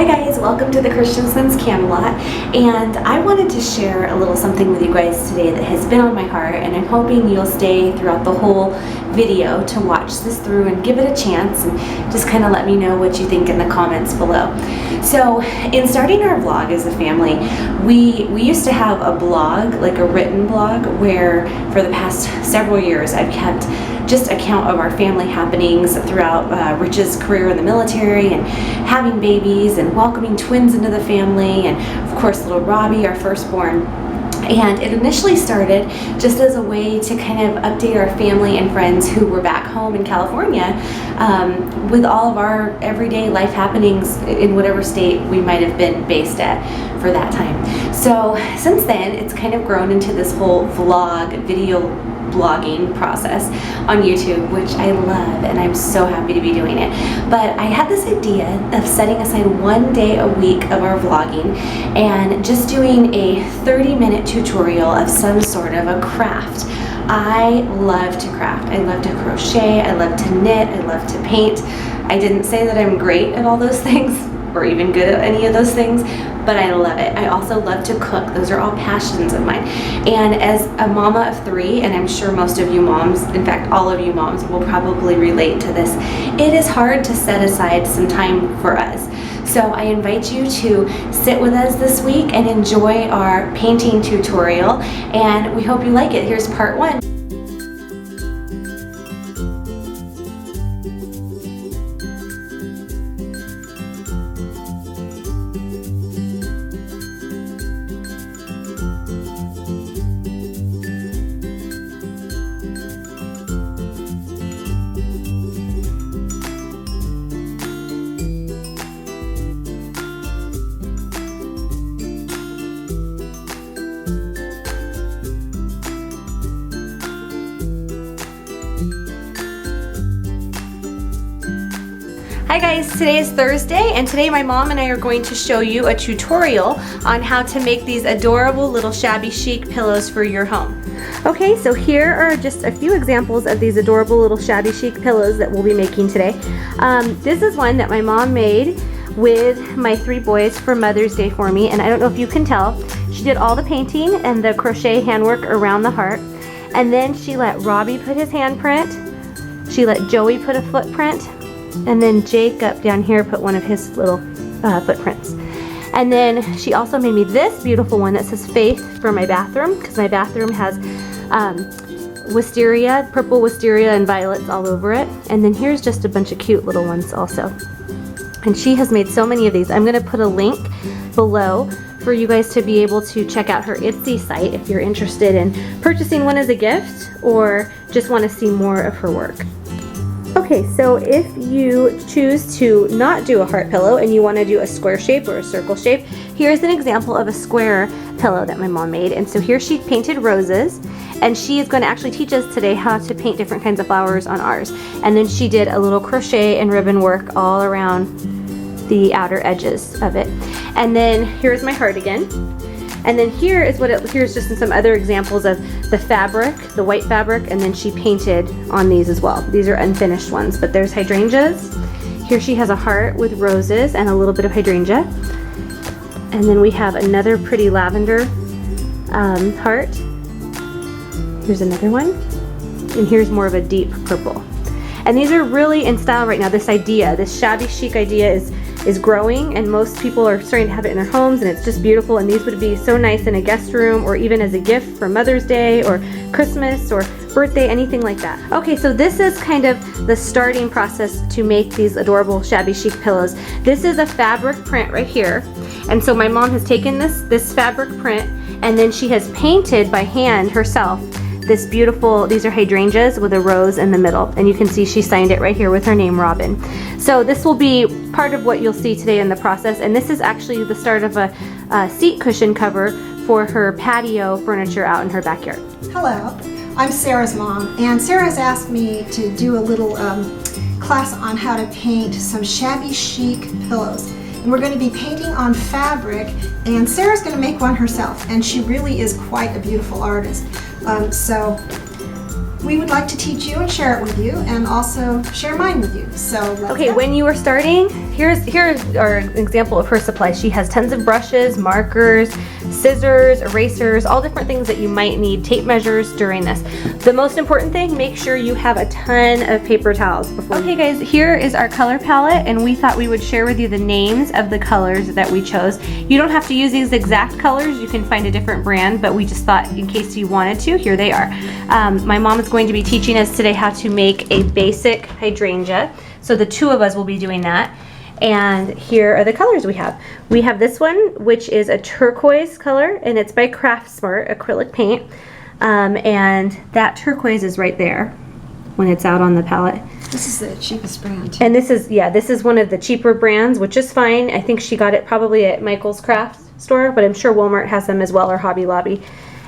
Hi guys, welcome to the Christensen's Camelot, and I wanted to share a little something with you guys today that has been on my heart, and I'm hoping you'll stay throughout the whole video to watch this through and give it a chance and just kind of let me know what you think in the comments below. So in starting our vlog as a family, we used to have a blog, like a written blog, where for the past several years I've kept just account of our family happenings throughout Rich's career in the military and having babies and welcoming twins into the family, and of course little Robbie, our firstborn. And it initially started just as a way to kind of update our family and friends who were back home in California with all of our everyday life happenings in whatever state we might have been based at for that time. So since then, it's kind of grown into this whole vlog, video blogging process on YouTube, which I love, and I'm so happy to be doing it. But I had this idea of setting aside one day a week of our vlogging and just doing a 30-minute tutorial of some sort of a craft. I love to craft. I love to crochet, I love to knit, I love to paint. I didn't say that I'm great at all those things or even good at any of those things, but I love it. I also love to cook. Those are all passions of mine. And as a mama of 3, and I'm sure most of you moms, in fact all of you moms, will probably relate to this, it is hard to set aside some time for us. So I invite you to sit with us this week and enjoy our painting tutorial, and we hope you like it. Here's part 1. Hi guys, today is Thursday, and today my mom and I are going to show you a tutorial on how to make these adorable little shabby chic pillows for your home. Okay, so here are just a few examples of these adorable little shabby chic pillows that we'll be making today. This is one that my mom made with my 3 boys for Mother's Day for me, and I don't know if you can tell, she did all the painting and the crochet handwork around the heart, and then she let Robbie put his handprint, she let Joey put a footprint, and then Jacob down here put one of his little footprints. And then she also made me this beautiful one that says Faith for my bathroom, because my bathroom has wisteria, purple wisteria and violets all over it. And then here's just a bunch of cute little ones also. And she has made so many of these. I'm going to put a link below for you guys to be able to check out her Etsy site if you're interested in purchasing one as a gift or just want to see more of her work. Okay, so if you choose to not do a heart pillow and you want to do a square shape or a circle shape, here's an example of a square pillow that my mom made. And so here she painted roses, and she is going to actually teach us today how to paint different kinds of flowers on ours. And then she did a little crochet and ribbon work all around the outer edges of it. And then here's my heart again. And then here's just some other examples of the fabric, the white fabric, and then she painted on these as well. These are unfinished ones, but there's hydrangeas. Here she has a heart with roses and a little bit of hydrangea. And then we have another pretty lavender heart. Here's another one. And here's more of a deep purple. And these are really in style right now. This idea, this shabby chic idea is growing, and most people are starting to have it in their homes, and it's just beautiful. And these would be so nice in a guest room or even as a gift for Mother's Day or Christmas or birthday, anything like that. Okay, so this is kind of the starting process to make these adorable shabby chic pillows. This is a fabric print right here, and so my mom has taken this fabric print, and then she has painted by hand herself this beautiful, these are hydrangeas with a rose in the middle, and you can see she signed it right here with her name, Robin. So this will be part of what you'll see today in the process, and this is actually the start of a seat cushion cover for her patio furniture out in her backyard. Hello, I'm Sarah's mom, and Sarah's asked me to do a little class on how to paint some shabby chic pillows. And we're going to be painting on fabric, and Sarah's going to make one herself, and she really is quite a beautiful artist. So we would like to teach you and share it with you, and also share mine with you. So let's Okay, go. when you are starting, here's our example of her supply. She has tons of brushes, markers, scissors, erasers, all different things that you might need, tape measures during this. The most important thing, make sure you have a ton of paper towels before. Okay guys, here is our color palette, and we thought we would share with you the names of the colors that we chose. You don't have to use these exact colors, you can find a different brand, but we just thought in case you wanted to, here they are. My mom is going to be teaching us today how to make a basic hydrangea. So the two of us will be doing that. And here are the colors we have. We have this one, which is a turquoise color, and it's by Craft Smart acrylic paint. And that turquoise is right there when it's out on the palette. This is the cheapest brand too. And this is one of the cheaper brands, which is fine. I think she got it probably at Michael's Craft Store, but I'm sure Walmart has them as well, or Hobby Lobby.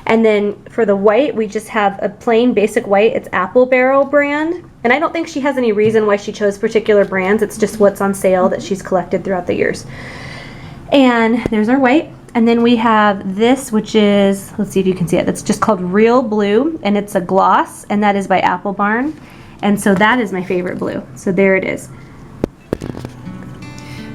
And then for the white, we just have a plain basic white. It's Apple Barrel brand. And I don't think she has any reason why she chose particular brands. It's just what's on sale that she's collected throughout the years. And there's our white. And then we have this, which is, let's see if you can see it. That's just called Real Blue, and it's a gloss, and that is by Apple Barn. And so that is my favorite blue. So there it is.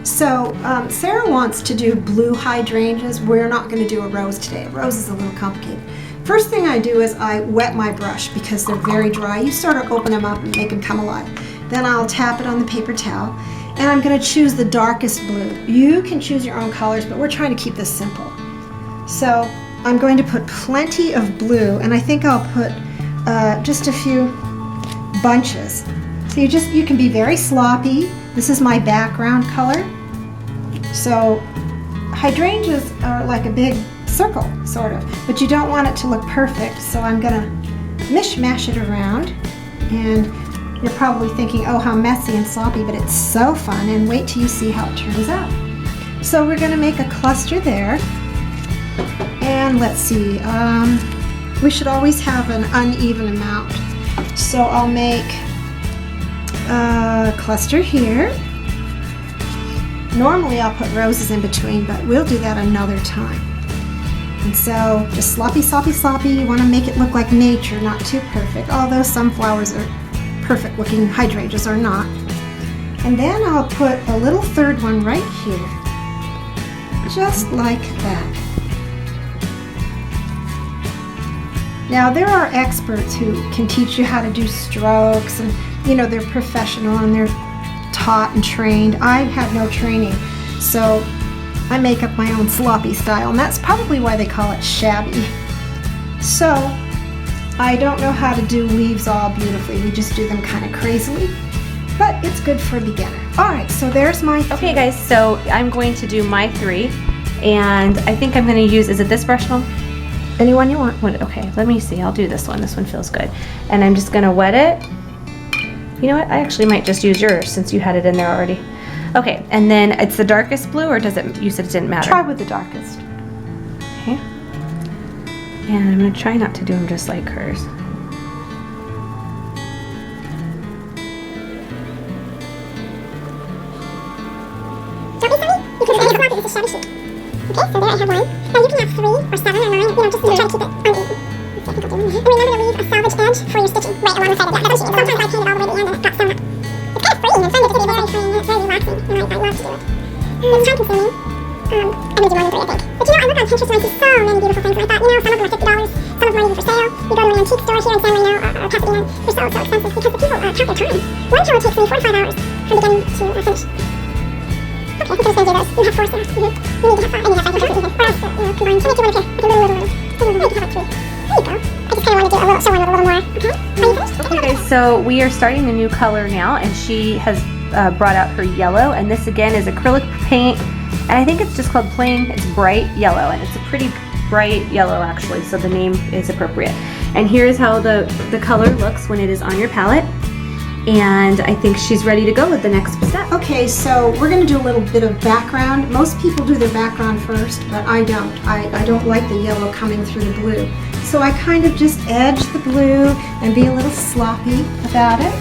So Sarah wants to do blue hydrangeas. We're not going to do a rose today. A rose is a little complicated. First thing I do is I wet my brush because they're very dry. You sort of open them up and make them come alive. Then I'll tap it on the paper towel, and I'm going to choose the darkest blue. You can choose your own colors, but we're trying to keep this simple. So I'm going to put plenty of blue, and I think I'll put just a few bunches. So you can be very sloppy. This is my background color. So hydrangeas are like a big circle, sort of, but you don't want it to look perfect, so I'm gonna mishmash it around. And you're probably thinking, oh, how messy and sloppy, but it's so fun, and wait till you see how it turns out. So we're gonna make a cluster there, and let's see, we should always have an uneven amount. So I'll make a cluster here. Normally I'll put roses in between, but we'll do that another time. And so just sloppy, sloppy, sloppy. You want to make it look like nature, not too perfect, although some flowers are perfect looking, hydrangeas are not. And then I'll put a little third one right here, just like that. Now there are experts who can teach you how to do strokes, and you know, they're professional and they're taught and trained. I have no training, so I make up my own sloppy style, and that's probably why they call it shabby. So I don't know how to do leaves all beautifully. We just do them kind of crazily, but it's good for a beginner. All right, so there's my three. Okay guys, so I'm going to do my three, and I think I'm going to use, is it this brush, Mom? Anyone you want. What, okay, let me see. I'll do this one. This one feels good. And I'm just going to wet it. You know what? I actually might just use yours since you had it in there already. Okay, and then it's the darkest blue, or does it, you said it didn't matter? Try with the darkest. Okay. And I'm going to try not to do them just like hers. Don't be silly. You can say it's a shabby sheet. Okay, so there I have one. Now you can have 3 or 7 or 9, you know, just try to keep it uneven. And remember to leave a salvage edge for your stitching right alongside of that sheet. Sometimes I paint it all the way to the end and it's got some. It's kind of freeing and fun because it's very freeing and it's very relaxing, and I love to do it. It's time consuming. I'm going to do 1 and 3, I think. But you know, I look on Pinterest and I see so many beautiful things, and I thought, you know, some of them are $50, some of them are even for sale. You go to an antique store here in San Marino or Pasadena, they're so expensive because the people count their time. One tour takes me 4 to 5 hours from beginning to finish. Okay, I think I'm just going to do this. You have 4 stairs. You need to have 5, and you have 5 stairs. Or else, you know, combine. So make 2 in a pair. Like a little. You can have like 3. There you go. I just kind of want to do a little, show one a little more. Okay? Are you finished? Okay guys, so we are starting a new color now, and she has brought out her yellow, and this again is acrylic paint, and I think it's just called plain, it's bright yellow, and it's a pretty bright yellow actually, so the name is appropriate. And here's how the color looks when it is on your palette, and I think she's ready to go with the next step. Okay, so we're going to do a little bit of background. Most people do their background first, but I don't. I don't like the yellow coming through the blue. So I kind of just edge the blue and be a little sloppy about it.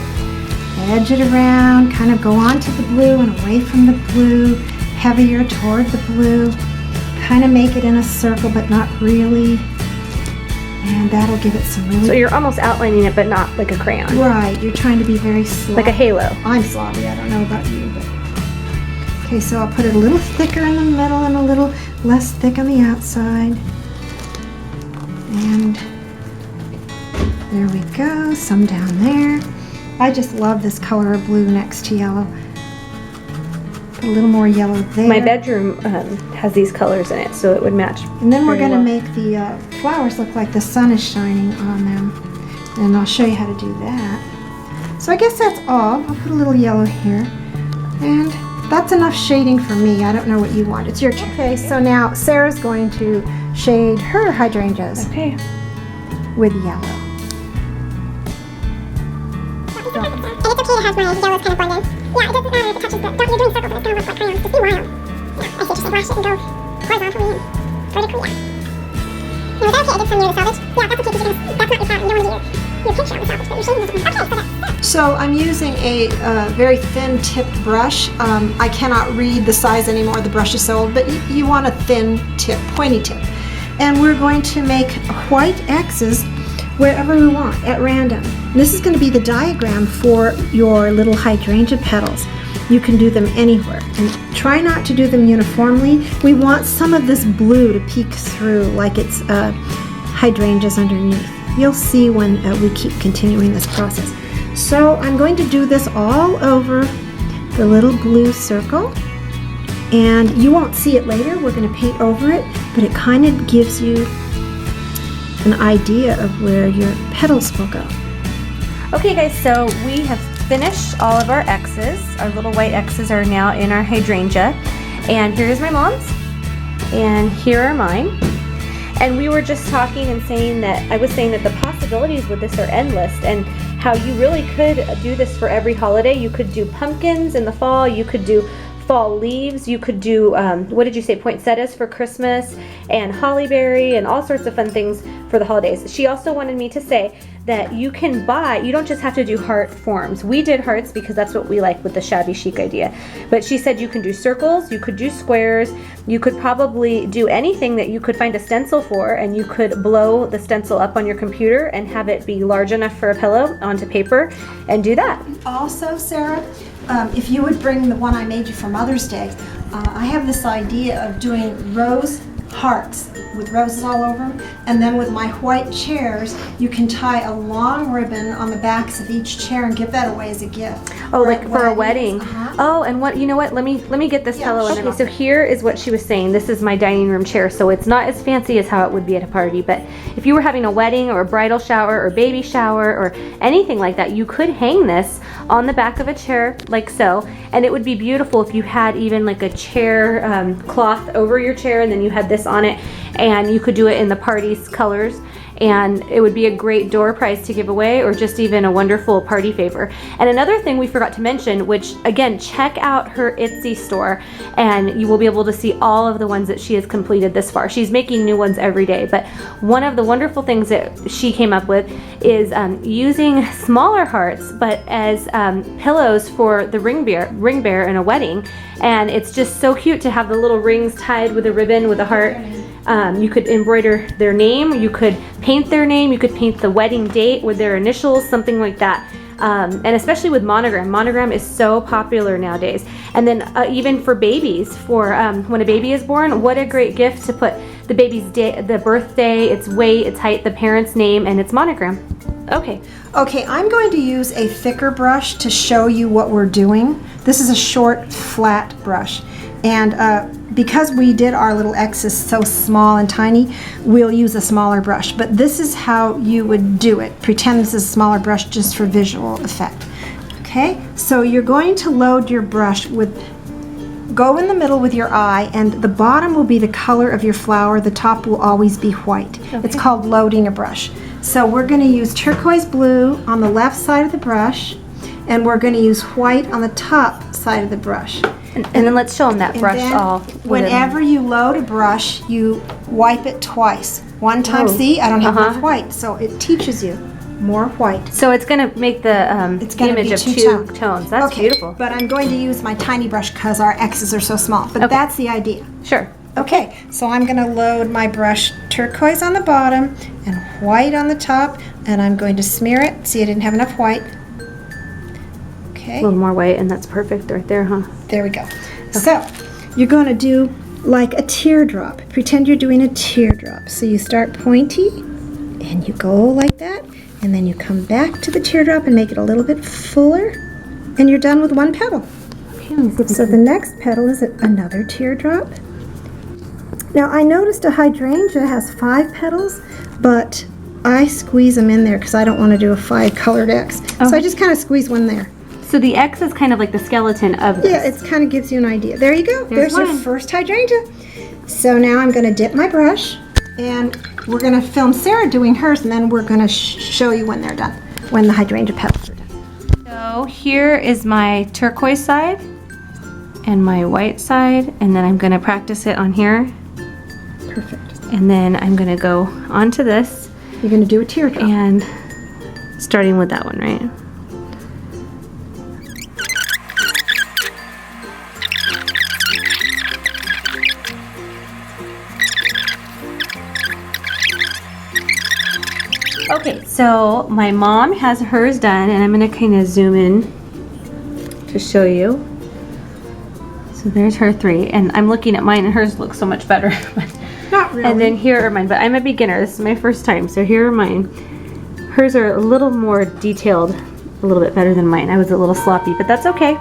Edge it around, kind of go onto the blue and away from the blue, heavier toward the blue. Kind of make it in a circle, but not really. And that'll give it some really... So you're almost outlining it, but not like a crayon. Right, you're trying to be very slow. Like a halo. I'm sloppy, I don't know about you, but... Okay, so I'll put it a little thicker in the middle and a little less thick on the outside. And there we go, some down there. I just love this color of blue next to yellow. Put a little more yellow there. My bedroom has these colors in it, so it would match. And then we're very going to well. make the flowers look like the sun is shining on them. And I'll show you how to do that. So I guess that's all. I'll put a little yellow here. And that's enough shading for me. I don't know what you want. It's your turn. Okay, so now Sarah's going to shade her hydrangeas Okay. with yellow. And it's okay to have my yellows kind of blend in. Yeah, it doesn't matter if it touches the... You're doing circles, but it's going to look like crayons. Just be wild. Yeah, I say just like brush it and go horizontally and vertically, yeah. Now, is that okay? I did some near the salvage. Yeah, that's okay because that's not your pattern. You don't want to do your picture on the salvage, but you're shading this one. Okay, so that's... So I'm using a very thin tipped brush. I cannot read the size anymore. The brush is so old, but you want a thin tip, pointy tip. And we're going to make white X's wherever we want, at random. This is going to be the diagram for your little hydrangea petals. You can do them anywhere. And try not to do them uniformly. We want some of this blue to peek through like it's hydrangeas underneath. You'll see when we keep continuing this process. So I'm going to do this all over the little blue circle. And you won't see it later. We're going to paint over it, but it kind of gives you an idea of where your petals will go. Okay guys, so we have finished all of our X's. Our little white X's are now in our hydrangea. And here's my mom's, and here are mine. And we were just talking and saying that, I was saying that the possibilities with this are endless, and how you really could do this for every holiday. You could do pumpkins in the fall, you could do fall leaves, you could do, what did you say, poinsettias for Christmas, and hollyberry, and all sorts of fun things for the holidays. She also wanted me to say that you can buy, you don't just have to do heart forms. We did hearts because that's what we like with the shabby chic idea. But she said you can do circles, you could do squares, you could probably do anything that you could find a stencil for, and you could blow the stencil up on your computer and have it be large enough for a pillow onto paper and do that. Also, Sarah, if you would bring the one I made you for Mother's Day, I have this idea of doing rose hearts with roses all over them, and then with my white chairs you can tie a long ribbon on the backs of each chair and give that away as a gift. Oh, like for a wedding. Uh-huh. Oh, and what, you know what, let me get this pillow. sure. Okay, so here is what she was saying. This is my dining room chair, so it's not as fancy as how it would be at a party, but if you were having a wedding or a bridal shower or baby shower or anything like that, you could hang this on the back of a chair like so, and it would be beautiful if you had even like a chair cloth over your chair, and then you had this on it, and you could do it in the party's colors, and it would be a great door prize to give away, or just even a wonderful party favor. And another thing we forgot to mention, which again, check out her Etsy store, and you will be able to see all of the ones that she has completed this far. She's making new ones every day, but one of the wonderful things that she came up with is using smaller hearts, but as pillows for the ring bearer in a wedding. And it's just so cute to have the little rings tied with a ribbon with a heart. You could embroider their name, you could paint their name, you could paint the wedding date with their initials, something like that. And especially with monogram. Monogram is so popular nowadays. And then even for babies, for when a baby is born, what a great gift to put the baby's day, the birthday, its weight, its height, the parent's name, and its monogram. Okay. Okay, I'm going to use a thicker brush to show you what we're doing. This is a short, flat brush. And because we did our little X's so small and tiny, we'll use a smaller brush. But this is how you would do it. Pretend this is a smaller brush just for visual effect. Okay, so you're going to load your brush with, go in the middle with your eye, and the bottom will be the color of your flower. The top will always be white. Okay. It's called loading a brush. So we're going to use turquoise blue on the left side of the brush, and we're going to use white on the top side of the brush. And then let's show them that brush all. Whenever you load a brush, you wipe it twice. One time, see, I don't have enough white, so it teaches you more white. So it's going to make the image of two tones. That's beautiful. But I'm going to use my tiny brush because our X's are so small. But that's the idea. Sure. Okay, so I'm going to load my brush turquoise on the bottom and white on the top, and I'm going to smear it. See, I didn't have enough white. A Okay, little more white, and that's perfect right there, huh? there we go. So, you're going to do like a teardrop. Pretend you're doing a teardrop. So you start pointy, and you go like that, and then you come back to the teardrop and make it a little bit fuller, and you're done with one petal. Okay, let me see if I So can- the next petal is another teardrop. Now I noticed a hydrangea has 5 petals, but I squeeze them in there because I don't want to do a 5 colored X. So I just kind of squeeze one there. So the X is kind of like the skeleton of this. Yeah, it kind of gives you an idea. There you go. There's There's your one. first hydrangea. So now I'm going to dip my brush, and we're going to film Sarah doing hers, and then we're going to show you when they're done, when the hydrangea petals are done. So here is my turquoise side and my white side, and then I'm going to practice it on here, Perfect. and then I'm going to go onto this, You're going to do a teardrop. and starting with that one, right? Okay, so my mom has hers done, and I'm going to kind of zoom in to show you. So there's her 3, and I'm looking at mine, and hers looks so much better. Not really. And then here are mine, but I'm a beginner. This is my first time, so here are mine. Hers are a little more detailed, a little bit better than mine. I was a little sloppy, but that's okay.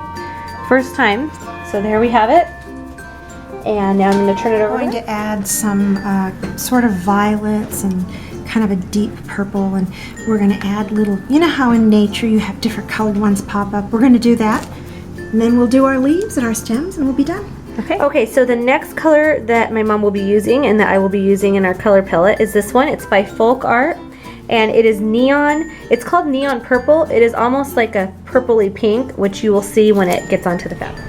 First time. So there we have it. And now I'm going to turn it I'm over. going to add some sort of violets and kind of a deep purple, and we're going to add little, you know how in nature you have different colored ones pop up? We're going to do that, and then we'll do our leaves and our stems, and we'll be done. Okay. Okay, so the next color that my mom will be using and that I will be using in our color palette is this one. It's by Folk Art, and it is neon. It's called neon purple. It is almost like a purpley pink, which you will see when it gets onto the fabric.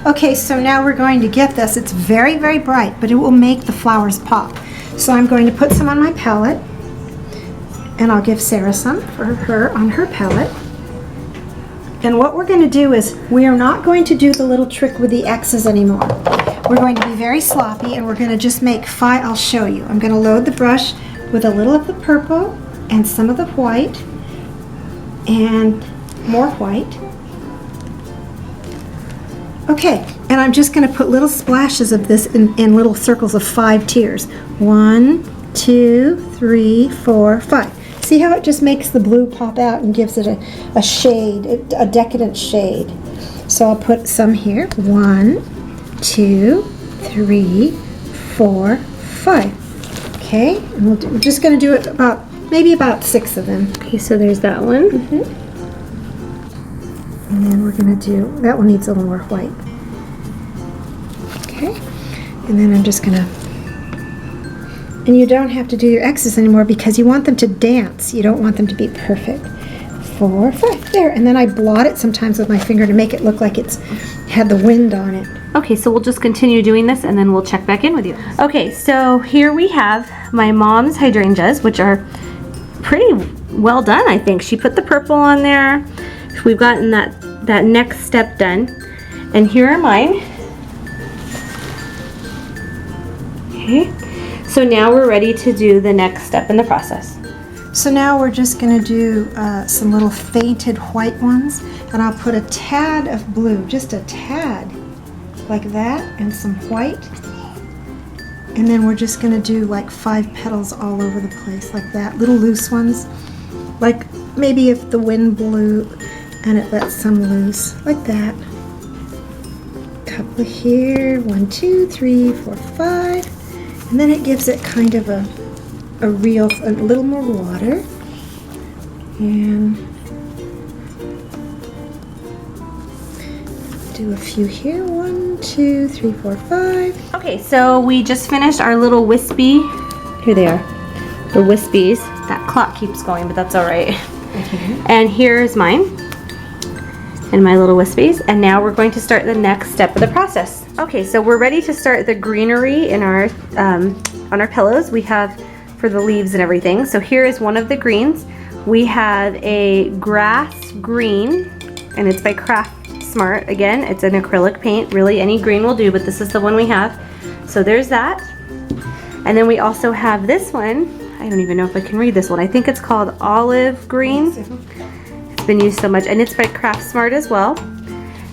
Okay, so now we're going to get this. It's very, very bright, but it will make the flowers pop. So I'm going to put some on my palette, and I'll give Sarah some for her on her palette. And what we're going to do is, we are not going to do the little trick with the X's anymore. We're going to be very sloppy, and we're going to just make 5. I'll show you. I'm going to load the brush with a little of the purple and some of the white and more white. Okay, and I'm just going to put little splashes of this in little circles of 5 tiers. 1, 2, 3, 4, 5. See how it just makes the blue pop out and gives it a shade, a decadent shade. So I'll put some here. 1, 2, 3, 4, 5. Okay, and we're just going to do it maybe about 6 of them. Okay, so there's that one. And then we're going to do, that one needs a little more white. Okay, and then I'm just going to, and you don't have to do your X's anymore because you want them to dance. You don't want them to be perfect. 4, 5, there. And then I blot it sometimes with my finger to make it look like it's had the wind on it. Okay, so we'll just continue doing this and then we'll check back in with you. Okay, so here we have my mom's hydrangeas, which are pretty well done, I think. She put the purple on there. We've gotten that next step done. And here are mine. Okay, so now we're ready to do the next step in the process. So now we're just going to do some little fainted white ones, and I'll put a tad of blue, just a tad, like that, and some white. And then we're just going to do like 5 petals all over the place, like that, little loose ones. Like maybe if the wind blew and it let some loose, like that. Couple here, 1, 2, 3, 4, 5. And then it gives it kind of a little more water, and do a few here. 1, 2, 3, 4, 5. Okay, so we just finished our little wispy. Here they are, the wispies. That clock keeps going, but that's all right. And here's mine and my little wispies. And now we're going to start the next step of the process. Okay, so we're ready to start the greenery in our on our pillows. We have for the leaves and everything. So here is one of the greens. We have a grass green, and it's by Craft Smart. Again, it's an acrylic paint. Really, any green will do, but this is the one we have. So there's that. And then we also have this one. I don't even know if I can read this one. I think it's called olive green. It's been used so much, and it's by Craft Smart as well.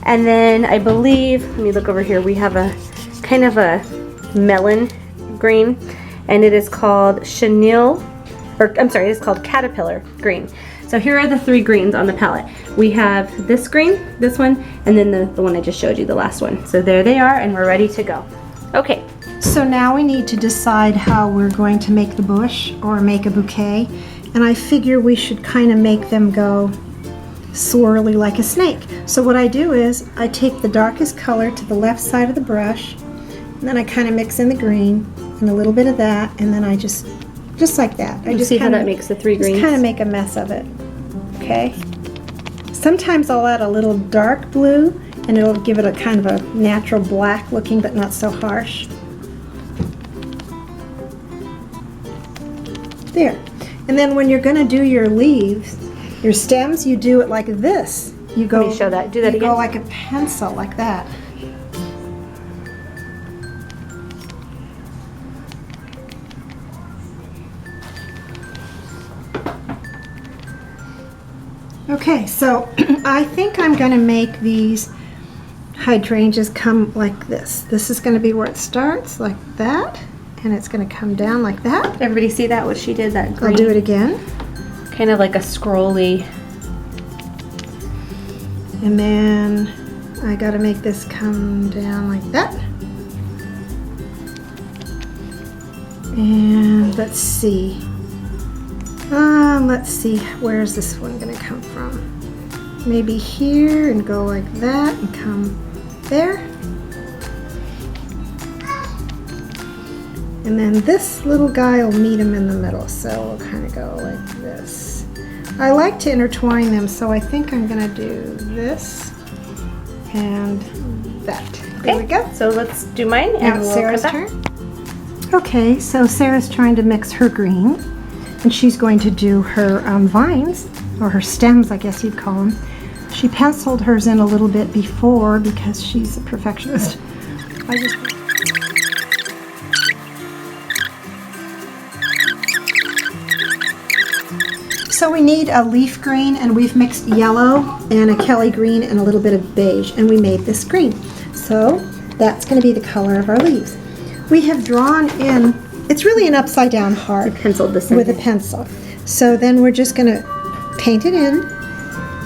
And then I believe, let me look over here, we have a kind of a melon green, and it is called chenille, or I'm sorry, it's called caterpillar green. So here are the 3 greens on the palette. We have this green, this one, and then the one I just showed you, the last one. So there they are, and we're ready to go. Okay. So now we need to decide how we're going to make the bush or make a bouquet. And I figure we should kind of make them go swirly like a snake. So what I do is I take the darkest color to the left side of the brush, and then I kind of mix in the green and a little bit of that, and then I just like that. I just see how that makes the 3 greens? Just kind of make a mess of it. Okay. Sometimes I'll add a little dark blue, and it'll give it a kind of a natural black looking, but not so harsh. There. And then when you're going to do your leaves, your stems, you do it like this. You go. Let me show that. Do that you again. go like a pencil, like that. Okay, so I think I'm going to make these hydrangeas come like this. This is going to be where it starts, like that, and it's going to come down like that. Everybody see that, what she did, that green? I'll do it again. Kind of like a scrolly. And then I got to make this come down like that. And let's see, where's this one going to come from? Maybe here and go like that and come there. And then this little guy will meet him in the middle, so we'll kind of go like this. I like to intertwine them, so I think I'm going to do this and that. There we go. So let's do mine, and Now we'll it's Sarah's come back. turn. Okay, so Sarah's trying to mix her green, and she's going to do her vines, or her stems, I guess you'd call them. She penciled hers in a little bit before because she's a perfectionist. So we need a leaf green, and we've mixed yellow and a Kelly green and a little bit of beige, and we made this green. So that's going to be the color of our leaves. We have drawn in, it's really an upside down heart. Penciled this in. With a pencil. So then we're just going to paint it in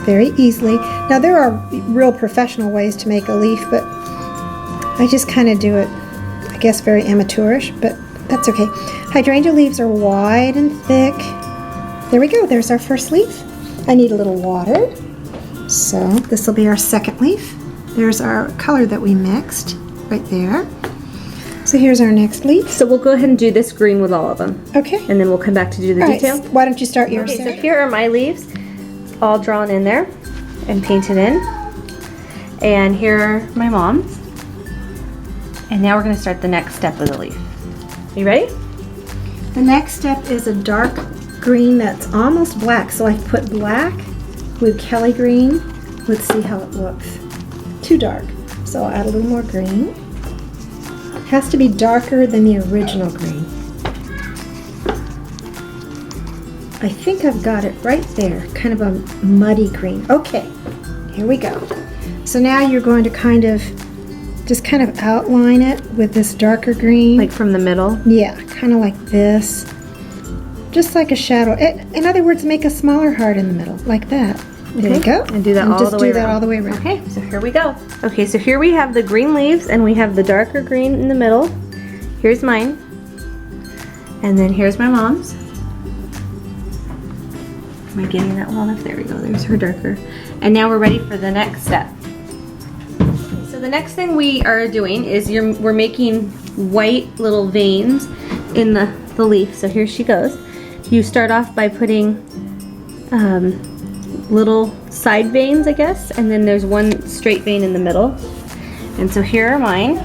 very easily. Now there are real professional ways to make a leaf, but I just kind of do it, I guess, very amateurish, but that's okay. Hydrangea leaves are wide and thick. There we go, there's our first leaf. I need a little water. So this will be our second leaf. There's our color that we mixed right there. So here's our next leaf. So we'll go ahead and do this green with all of them. Okay. And then we'll come back to do the All right, detail. why don't you start yours, Okay, so Sarah? here are my leaves, all drawn in there and painted in. And here are my mom's. And now we're going to start the next step of the leaf. You ready? The next step is a dark green that's almost black. So I put black with Kelly green. Let's see how it looks. Too dark. So I'll add a little more green. It has to be darker than the original green. I think I've got it right there. Kind of a muddy green. Okay, here we go. So now you're going to kind of outline it with this darker green. Like from the middle? Yeah, kind of like this. Just like a shadow. In other words, make a smaller heart in the middle, like that. There we go. And do that all the way around. Just do that all the way around. Okay, so here we go. Okay, so here we have the green leaves, and we have the darker green in the middle. Here's mine. And then here's my mom's. Am I getting that well enough? There we go. There's her darker. And now we're ready for the next step. So the next thing we are doing is we're making white little veins in the leaf. So here she goes. You start off by putting little side veins, I guess, and then there's one straight vein in the middle. And so here are mine.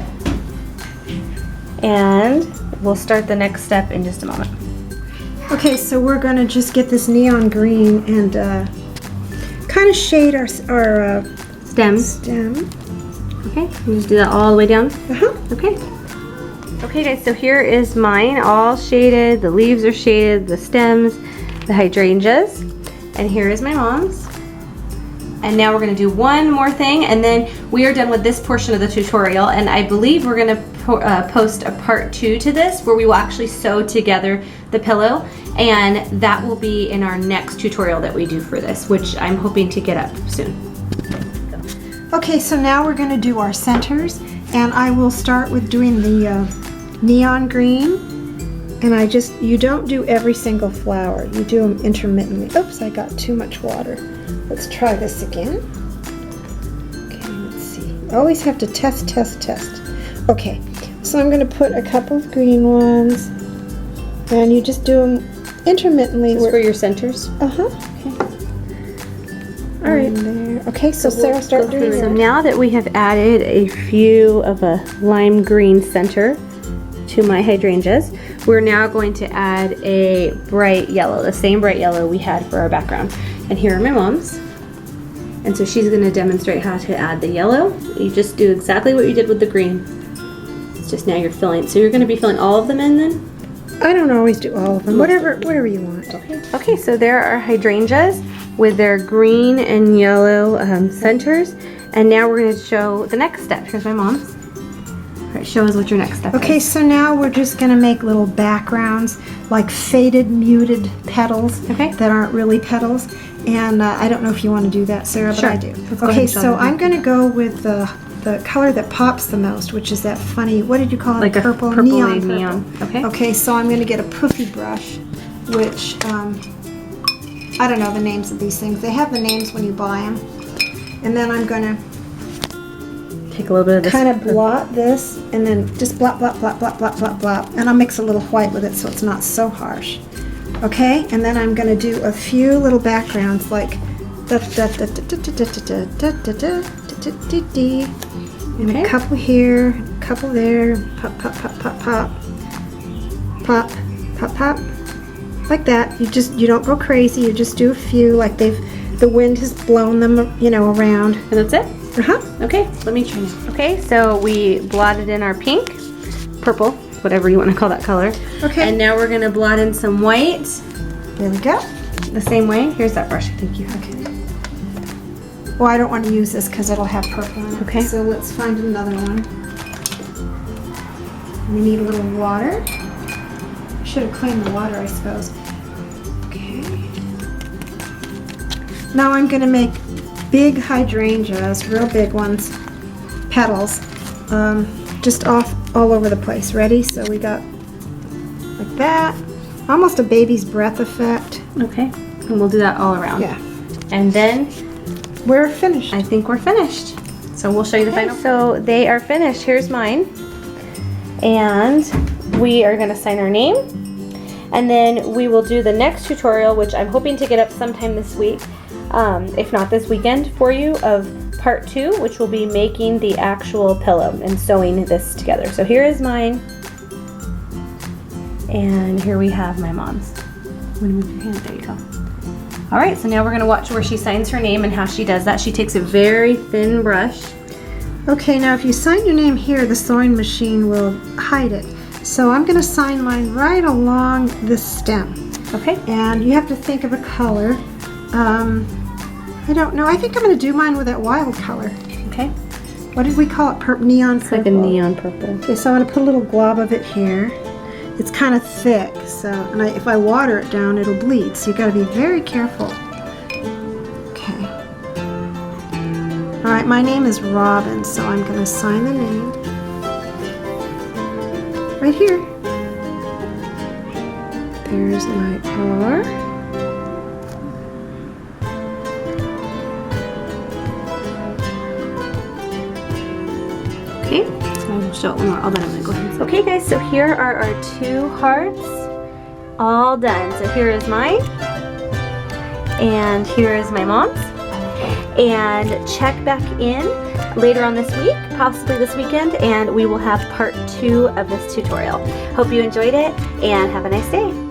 And we'll start the next step in just a moment. Okay, so we're going to just get this neon green and kind of shade our Stems. stem. Okay, you just do that all the way down. Uh-huh. Okay. Okay guys, so here is mine, all shaded. The leaves are shaded, the stems, the hydrangeas. And here is my mom's. And now we're gonna do one more thing, and then we are done with this portion of the tutorial. And I believe we're gonna post a part 2 to this, where we will actually sew together the pillow. And that will be in our next tutorial that we do for this, which I'm hoping to get up soon. Okay, so now we're going to do our centers, and I will start with doing the neon green. And you don't do every single flower, you do them intermittently. Oops, I got too much water. Let's try this again. Okay, let's see. Always have to test, test, test. Okay, so I'm going to put a couple of green ones, and you just do them intermittently. For your centers? Uh-huh. Okay. All right. There. Okay, so Sarah, start doing So yours. now that we have added a few of a lime green center to my hydrangeas, we're now going to add a bright yellow, the same bright yellow we had for our background. And here are my mom's. And so she's going to demonstrate how to add the yellow. You just do exactly what you did with the green. It's just now you're filling. So you're going to be filling all of them in then? I don't always do all of them. Whatever you want. Okay, so there are hydrangeas with their green and yellow centers. And now we're going to show the next step. Here's my mom's. All right, show us what your next step Okay, is. so now we're just going to make little backgrounds, like faded, muted petals that aren't really petals. And I don't know if you want to do that, Sarah, but Sure. I do. Let's go ahead Okay, and show so them. I'm going to go with the color that pops the most, which is that funny, what did you call it? Like a purple, purpley neon purple. neon. Okay. Okay, so I'm going to get a poofy brush, which, I don't know the names of these things. They have the names when you buy them. And then I'm going to Take a little bit of this. kind of blot this, and then just blot, blot, blot, blot, blot, blot, blot. And I'll mix a little white with it so it's not so harsh. Okay, and then I'm going to do a few little backgrounds like and a couple here, a couple there, pop, pop, pop, pop, pop, pop, pop, pop, like that. You don't go crazy. You just do a few, like the wind has blown them, around. And that's it? Uh-huh. Okay, let me try now. Okay, so we blotted in our pink, purple, whatever you want to call that color. Okay. And now we're gonna blot in some white, There we go. the same way. Here's that brush, thank you. Okay. Well, I don't want to use this because it'll have purple in it. Okay. So let's find another one. We need a little water. Should have cleaned the water, I suppose. Okay. Now I'm going to make big hydrangeas, real big ones, petals, just all over the place. Ready? So we got like that. Almost a baby's breath effect. Okay, and we'll do that all around. Yeah. And then We're finished. I think we're finished. So we'll show you the final. So they are finished. Here's mine. And we are gonna sign our name. And then we will do the next tutorial, which I'm hoping to get up sometime this week, if not this weekend for you, of part 2, which will be making the actual pillow and sewing this together. So here is mine. And here we have my mom's. I'm gonna move your hand, there you go. All right, so now we're gonna watch where she signs her name and how she does that. She takes a very thin brush. Okay, now if you sign your name here, the sewing machine will hide it. So I'm going to sign mine right along the stem. Okay. And you have to think of a color. I don't know. I think I'm going to do mine with that wild color. Okay. What did we call it? Neon purple. It's like a neon purple. Okay, so I'm going to put a little glob of it here. It's kind of thick, so if I water it down, it'll bleed. So you got to be very careful. Okay. All right, my name is Robin, so I'm going to sign the name right here. There's my R. Okay, so I will show it one more. I'll then I'm gonna go ahead and okay guys, so here are our 2 hearts all done. So here is mine and here is my mom's. And check back in later on this week, possibly this weekend, and we will have part 2 of this tutorial. Hope you enjoyed it and have a nice day.